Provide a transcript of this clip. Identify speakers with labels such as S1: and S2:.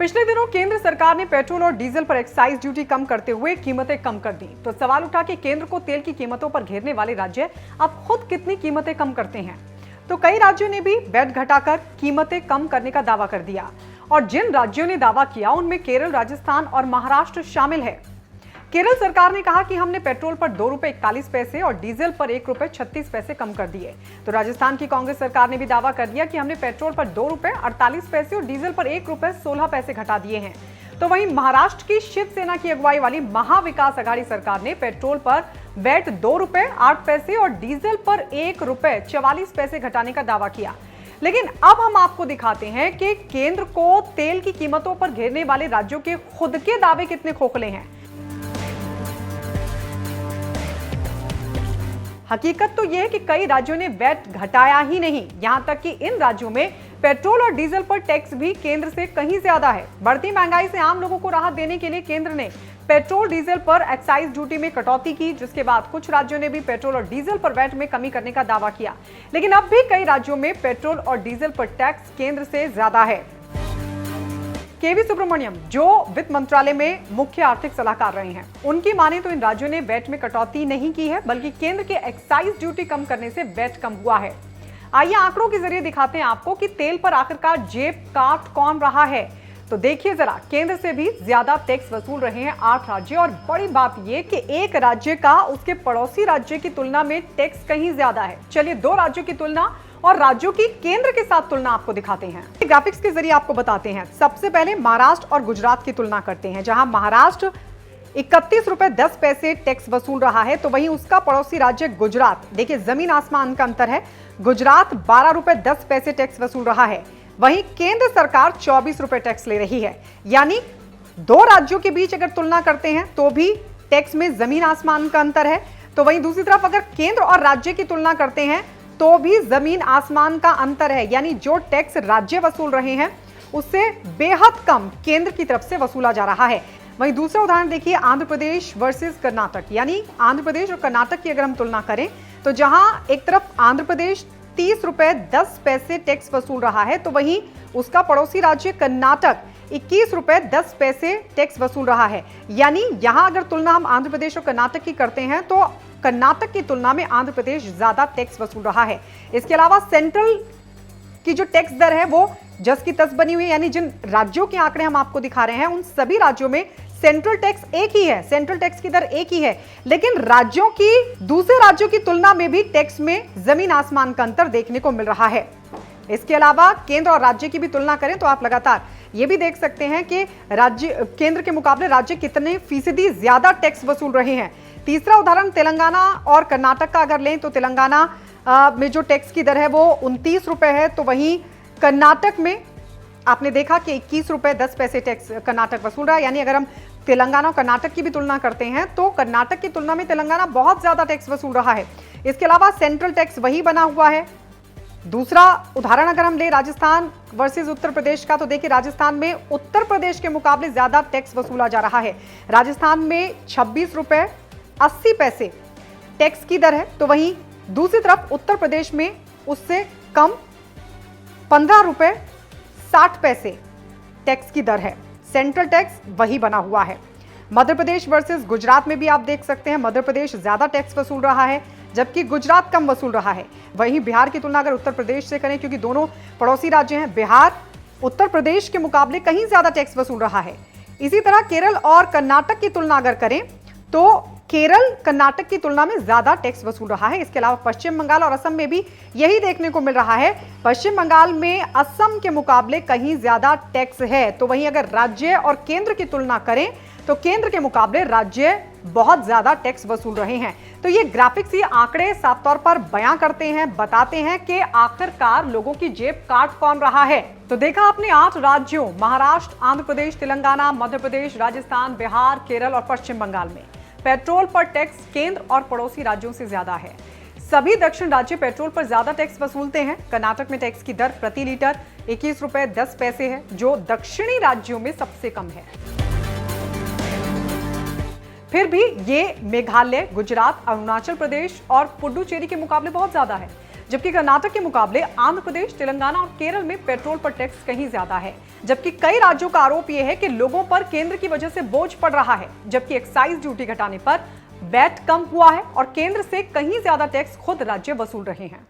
S1: पिछले दिनों केंद्र सरकार ने पेट्रोल और डीजल पर एक्साइज ड्यूटी कम करते हुए कीमतें कम कर दी। तो सवाल उठा कि केंद्र को तेल की कीमतों पर घेरने वाले राज्य अब खुद कितनी कीमतें कम करते हैं। तो कई राज्यों ने भी वैट घटाकर कीमतें कम करने का दावा कर दिया और जिन राज्यों ने दावा किया उनमें केरल, राजस्थान और महाराष्ट्र शामिल है। केरल सरकार ने कहा कि हमने पेट्रोल पर 2 रुपए 41 पैसे और डीजल पर 1 रुपए 36 पैसे कम कर दिए। तो राजस्थान की कांग्रेस सरकार ने भी दावा कर दिया कि हमने पेट्रोल पर 2 रुपए 48 पैसे और डीजल पर 1 रुपए 16 पैसे घटा दिए हैं। तो वहीं महाराष्ट्र की शिवसेना की अगुवाई वाली महाविकास अघाड़ी सरकार ने पेट्रोल पर वैट 2 रुपए 8 पैसे और डीजल पर 1 रुपए 44 पैसे घटाने का दावा किया। लेकिन अब हम आपको दिखाते हैं कि केंद्र को तेल की कीमतों पर घेरने वाले राज्यों के खुद के दावे कितने खोखले हैं। हकीकत तो यह है कि कई राज्यों ने वैट घटाया ही नहीं, यहां तक कि इन राज्यों में पेट्रोल और डीजल पर टैक्स भी केंद्र से कहीं ज्यादा है। बढ़ती महंगाई से आम लोगों को राहत देने के लिए केंद्र ने पेट्रोल डीजल पर एक्साइज ड्यूटी में कटौती की, जिसके बाद कुछ राज्यों ने भी पेट्रोल और डीजल पर वैट में कमी करने का दावा किया। लेकिन अब भी कई राज्यों में पेट्रोल और डीजल पर टैक्स केंद्र से ज्यादा है। केवी सुब्रमण्यम, जो वित्त मंत्रालय में मुख्य आर्थिक सलाहकार रहे हैं, उनकी माने तो इन राज्यों ने वैट में कटौती नहीं की है, बल्कि केंद्र के एक्साइज ड्यूटी कम करने से वैट कम हुआ है। आइए आंकड़ों के जरिए दिखाते हैं आपको कि तेल पर आखिरकार जेब काट कौन रहा है। तो देखिए जरा, केंद्र से भी ज्यादा टैक्स वसूल रहे हैं 8 राज्य और बड़ी बात यह कि एक राज्य का उसके पड़ोसी राज्य की तुलना में टैक्स कहीं ज्यादा है। चलिए 2 राज्यों की तुलना और राज्यों की केंद्र के साथ तुलना आपको दिखाते हैं। ग्राफिक्स के जरिए आपको बताते हैं। सबसे पहले महाराष्ट्र और गुजरात की तुलना करते हैं, जहां महाराष्ट्र 31 रुपए 10 पैसे टैक्स वसूल रहा है, तो वहीं उसका पड़ोसी राज्य गुजरात, देखिए जमीन आसमान का अंतर है, गुजरात 12 रुपए 10 पैसे टैक्स वसूल रहा है। वहीं केंद्र सरकार 24 रुपए टैक्स ले रही है। यानी 2 राज्यों के बीच अगर तुलना करते हैं तो भी टैक्स में जमीन आसमान का अंतर है। तो वहीं दूसरी तरफ अगर केंद्र और राज्य की तुलना करते हैं तो भी जमीन आसमान का अंतर है। यानी जो टैक्स राज्य वसूल रहे हैं उससे बेहद कम केंद्र की तरफ से वसूला जा रहा है। वहीं दूसरा उदाहरण देखिए, आंध्र प्रदेश वर्सेस कर्नाटक, यानी आंध्र प्रदेश और कर्नाटक की अगर हम तुलना करें तो जहां एक तरफ आंध्र प्रदेश 30 रुपए 10 पैसे टैक्स वसूल रहा है, तो वहीं उसका पड़ोसी राज्य कर्नाटक 21 रुपए 10 पैसे टैक्स वसूल रहा है। यानी यहां अगर तुलना हम आंध्र प्रदेश और कर्नाटक की करते हैं तो कर्नाटक की तुलना में आंध्र प्रदेश ज्यादा टैक्स वसूल रहा है। इसके अलावा सेंट्रल की जो टैक्स दर है वो जस की तस बनी हुई है, यानी जिन राज्यों के आंकड़े हम आपको दिखा रहे हैं उन सभी राज्यों में सेंट्रल टैक्स एक ही है, सेंट्रल टैक्स की दर एक ही है, लेकिन राज्यों की दूसरे राज्यों की तुलना में भी टैक्स में जमीन आसमान का अंतर देखने को मिल रहा है। इसके अलावा केंद्र और राज्य की भी तुलना करें तो आप लगातार ये भी देख सकते हैं कि राज्य केंद्र के मुकाबले राज्य कितने फीसदी ज्यादा टैक्स वसूल रहे हैं। तीसरा उदाहरण तेलंगाना और कर्नाटक का अगर लें तो तेलंगाना में जो टैक्स की दर है वो 29 रुपए है, तो वहीं कर्नाटक में आपने देखा कि 21 रुपए 10 पैसे टैक्स कर्नाटक वसूल रहा है। यानी अगर हम तेलंगाना और कर्नाटक की भी तुलना करते हैं तो कर्नाटक की तुलना में तेलंगाना बहुत ज्यादा टैक्स वसूल रहा है। इसके अलावा सेंट्रल टैक्स वही बना हुआ है। दूसरा उदाहरण अगर हम ले राजस्थान वर्सेस उत्तर प्रदेश का, तो देखिए राजस्थान में उत्तर प्रदेश के मुकाबले ज्यादा टैक्स वसूला जा रहा है। राजस्थान में 26 रुपए 80 पैसे टैक्स की दर है, तो वहीं दूसरी तरफ उत्तर प्रदेश में उससे कम 15 रुपए 60 पैसे टैक्स की दर है। सेंट्रल टैक्स वही बना हुआ है। मध्य प्रदेश वर्सेस गुजरात में भी आप देख सकते हैं मध्य प्रदेश ज्यादा टैक्स वसूल रहा है जबकि गुजरात कम वसूल रहा है। वहीं बिहार की तुलना अगर उत्तर प्रदेश से करें, क्योंकि दोनों पड़ोसी राज्य हैं, बिहार उत्तर प्रदेश के मुकाबले कहीं ज्यादा टैक्स वसूल रहा है। इसी तरह केरल और कर्नाटक की तुलना अगर करें तो केरल कर्नाटक की तुलना में ज्यादा टैक्स वसूल रहा है। इसके अलावा पश्चिम बंगाल और असम में भी यही देखने को मिल रहा है। पश्चिम बंगाल में असम के मुकाबले कहीं ज्यादा टैक्स है, तो वहीं अगर राज्य और केंद्र की तुलना करें तो केंद्र के मुकाबले राज्य बहुत ज्यादा टैक्स वसूल रहे हैं। तो ये ग्राफिक्स, ये आंकड़े साफ तौर पर बयां करते हैं, बताते हैं कि आखिरकार लोगों की जेब काट कौन रहा है। तो देखा आपने 8 राज्यों महाराष्ट्र, आंध्र प्रदेश, तेलंगाना, मध्य प्रदेश, राजस्थान, बिहार, केरल और पश्चिम बंगाल में पेट्रोल पर टैक्स केंद्र और पड़ोसी राज्यों से ज्यादा है। सभी दक्षिण राज्य पेट्रोल पर ज्यादा टैक्स वसूलते हैं। कर्नाटक में टैक्स की दर प्रति लीटर 21 रुपए 10 पैसे है, जो दक्षिणी राज्यों में सबसे कम है। फिर भी ये मेघालय, गुजरात, अरुणाचल प्रदेश और पुडुचेरी के मुकाबले बहुत ज्यादा है। जबकि कर्नाटक के मुकाबले आंध्र प्रदेश, तेलंगाना और केरल में पेट्रोल पर टैक्स कहीं ज्यादा है। जबकि कई राज्यों का आरोप यह है कि लोगों पर केंद्र की वजह से बोझ पड़ रहा है, जबकि एक्साइज ड्यूटी घटाने पर वैट कम हुआ है और केंद्र से कहीं ज्यादा टैक्स खुद राज्य वसूल रहे हैं।